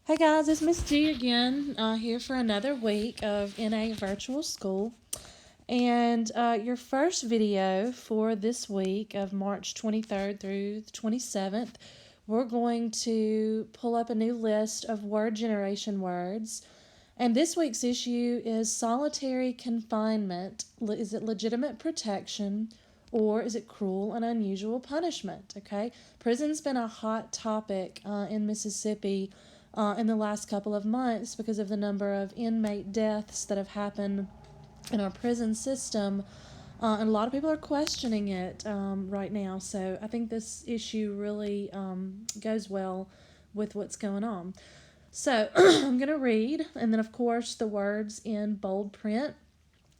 Hey guys, it's Miss G again, here for another week of NA Virtual School. And your first video for this week of March 23rd through the 27th, we're going to pull up a new list of word generation words. And this week's issue is solitary confinement. Is it legitimate protection or is it cruel and unusual punishment? Okay, prison's been a hot topic in Mississippi in the last couple of months because of the number of inmate deaths that have happened in our prison system. And a lot of people are questioning it right now. So I think this issue really goes well with what's going on. So I'm going to read, and then, of course, the words in bold print.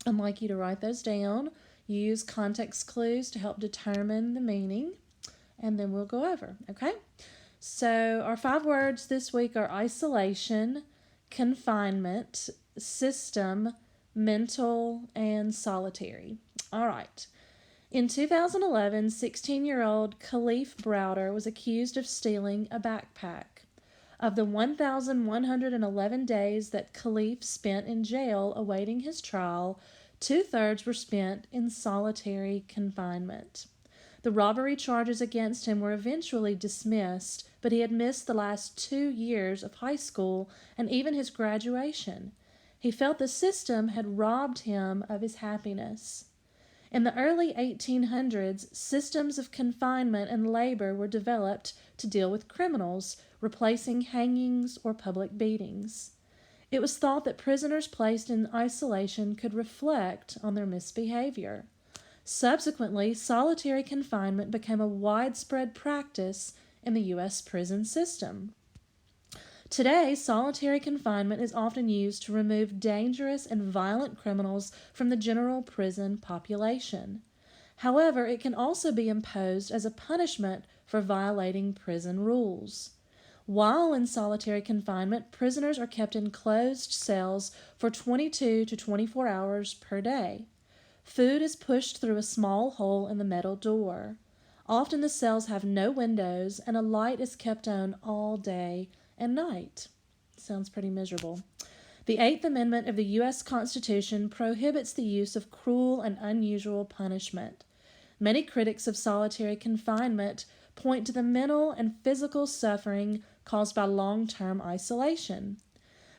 I'd like you to write those down. Use context clues to help determine the meaning, and then we'll go over, okay? So, our 5 words this week are isolation, confinement, system, mental, and solitary. All right. In 2011, 16-year-old Khalif Browder was accused of stealing a backpack. Of the 1,111 days that Khalif spent in jail awaiting his trial, two-thirds were spent in solitary confinement. The robbery charges against him were eventually dismissed, but he had missed the last 2 years of high school and even his graduation. He felt the system had robbed him of his happiness. In the early 1800s, systems of confinement and labor were developed to deal with criminals, replacing hangings or public beatings. It was thought that prisoners placed in isolation could reflect on their misbehavior. Subsequently, solitary confinement became a widespread practice in the U.S. prison system. Today, solitary confinement is often used to remove dangerous and violent criminals from the general prison population. However, it can also be imposed as a punishment for violating prison rules. While in solitary confinement, prisoners are kept in closed cells for 22 to 24 hours per day. Food is pushed through a small hole in the metal door. Often the cells have no windows and a light is kept on all day and night. Sounds pretty miserable. The Eighth Amendment of the U.S. Constitution prohibits the use of cruel and unusual punishment. Many critics of solitary confinement point to the mental and physical suffering caused by long-term isolation.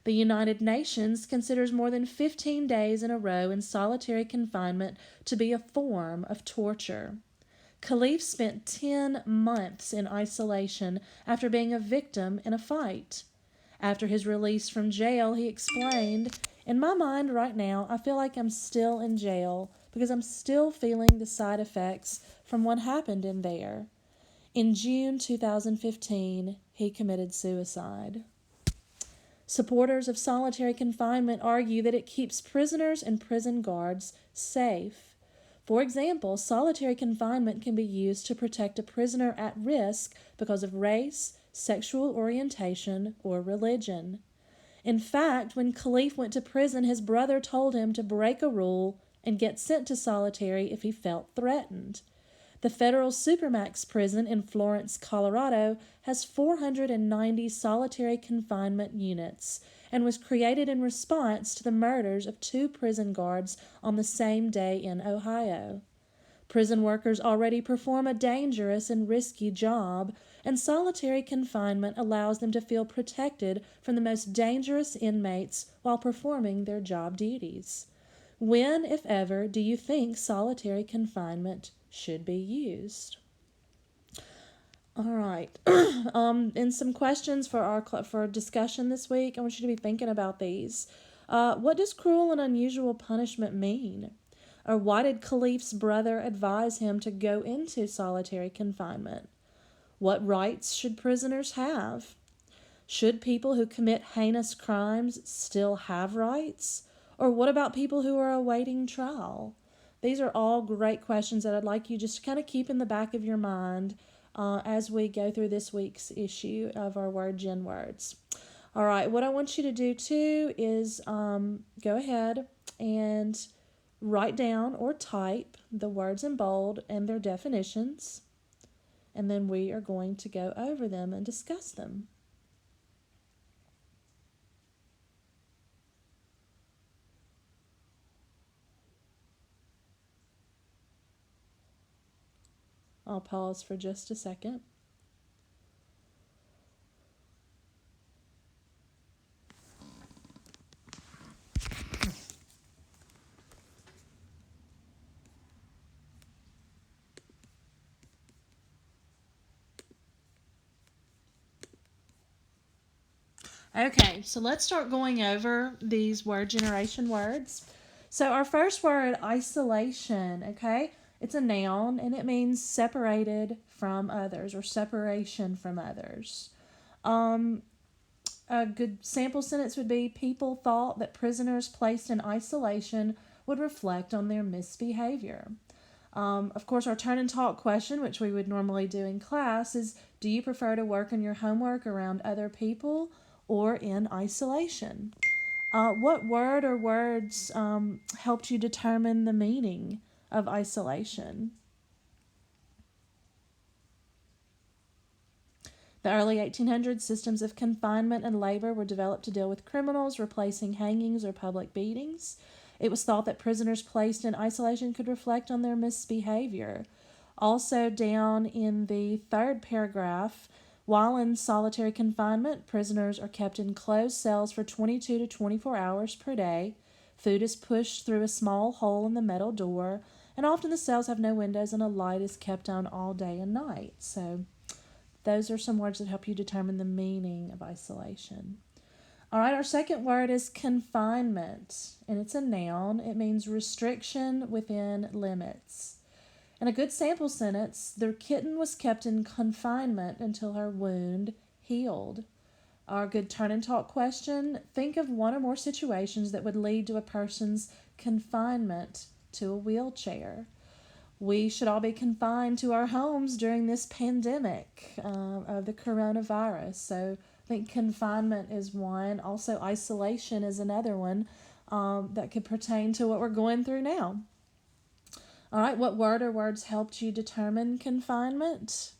The United Nations considers more than 15 days in a row in solitary confinement to be a form of torture. Khalif spent 10 months in isolation after being a victim in a fight. After his release from jail, he explained, "In my mind right now, I feel like I'm still in jail because I'm still feeling the side effects from what happened in there." In June 2015, he committed suicide. Supporters of solitary confinement argue that it keeps prisoners and prison guards safe. For example, solitary confinement can be used to protect a prisoner at risk because of race, sexual orientation, or religion. In fact, when Khalif went to prison, his brother told him to break a rule and get sent to solitary if he felt threatened. The federal Supermax prison in Florence, Colorado, has 490 solitary confinement units and was created in response to the murders of 2 prison guards on the same day in Ohio. Prison workers already perform a dangerous and risky job, and solitary confinement allows them to feel protected from the most dangerous inmates while performing their job duties. When, if ever, do you think solitary confinement should be used? All right. And some questions for discussion this week. I want you to be thinking about these. What does cruel and unusual punishment mean? Or why did Khalif's brother advise him to go into solitary confinement? What rights should prisoners have? Should people who commit heinous crimes still have rights? Or what about people who are awaiting trial? These are all great questions that I'd like you just to kind of keep in the back of your mind as we go through this week's issue of our Word Gen Words. All right, what I want you to do too is go ahead and write down or type the words in bold and their definitions, and then we are going to go over them and discuss them. I'll pause for just a second. Okay, so let's start going over these word generation words. So our first word, isolation, okay? It's a noun and it means separated from others or separation from others. A good sample sentence would be people thought that prisoners placed in isolation would reflect on their misbehavior. Of course, our turn and talk question, which we would normally do in class, is do you prefer to work on your homework around other people or in isolation? What word or words helped you determine the meaning of isolation? The early 1800s, systems of confinement and labor were developed to deal with criminals, replacing hangings or public beatings. It was thought that prisoners placed in isolation could reflect on their misbehavior. Also, down in the third paragraph, while in solitary confinement, prisoners are kept in closed cells for 22 to 24 hours per day. Food is pushed through a small hole in the metal door, and often the cells have no windows and a light is kept on all day and night. So, those are some words that help you determine the meaning of isolation. All right, our second word is confinement, and it's a noun. It means restriction within limits. In a good sample sentence, the kitten was kept in confinement until her wound healed. Our good turn and talk question, think of one or more situations that would lead to a person's confinement to a wheelchair. We should all be confined to our homes during this pandemic of the coronavirus. So I think confinement is one. Also, isolation is another one that could pertain to what we're going through now. All right, what word or words helped you determine confinement?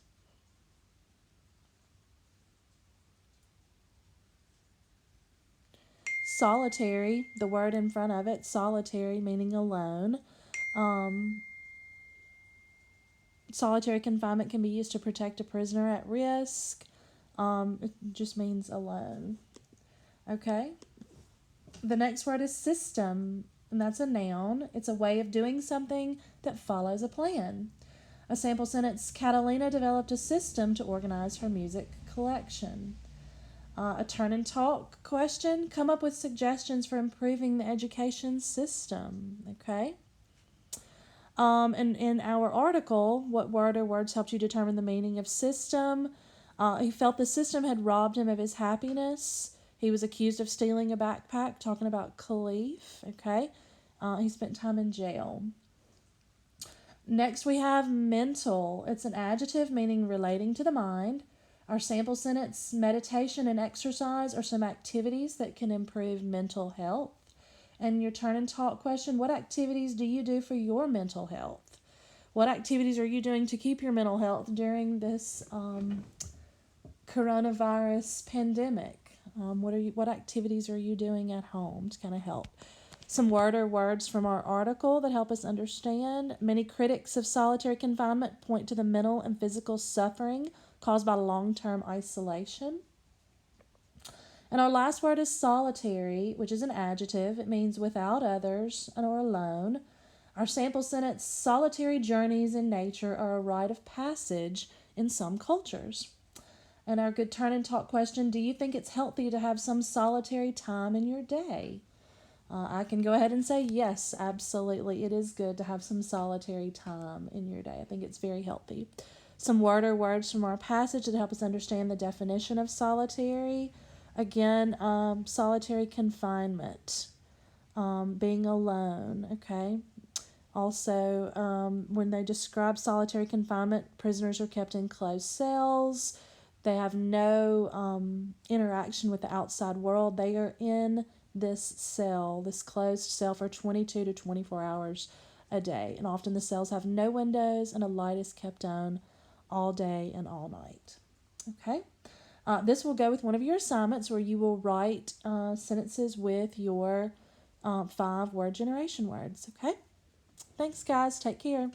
Solitary, the word in front of it, solitary meaning alone. Solitary confinement can be used to protect a prisoner at risk. It just means alone. Okay. The next word is system, and that's a noun. It's a way of doing something that follows a plan. A sample sentence, Catalina developed a system to organize her music collection. A turn and talk question, come up with suggestions for improving the education system. Okay. And in our article, what word or words helped you determine the meaning of system? He felt the system had robbed him of his happiness. He was accused of stealing a backpack, talking about Khalif. Okay. He spent time in jail. Next, we have mental. It's an adjective meaning relating to the mind. Our sample sentence, meditation and exercise are some activities that can improve mental health. And your turn and talk question, what activities do you do for your mental health? What activities are you doing to keep your mental health during this coronavirus pandemic? What activities are you doing at home to kind of help? Some word or words from our article that help us understand. Many critics of solitary confinement point to the mental and physical suffering caused by long-term isolation. And our last word is solitary, which is an adjective. It means without others or alone. Our sample sentence, solitary journeys in nature are a rite of passage in some cultures. And our good turn and talk question, do you think it's healthy to have some solitary time in your day? I can go ahead and say yes, absolutely. It is good to have some solitary time in your day. I think it's very healthy. Some word or words from our passage that help us understand the definition of solitary. Again, solitary confinement, being alone, okay? Also, when they describe solitary confinement, prisoners are kept in closed cells. They have no interaction with the outside world. They are in this cell, this closed cell, for 22 to 24 hours a day. And often the cells have no windows and a light is kept on all day and all night. Okay? This will go with one of your assignments where you will write sentences with your 5 word generation words. Okay? Thanks, guys. Take care.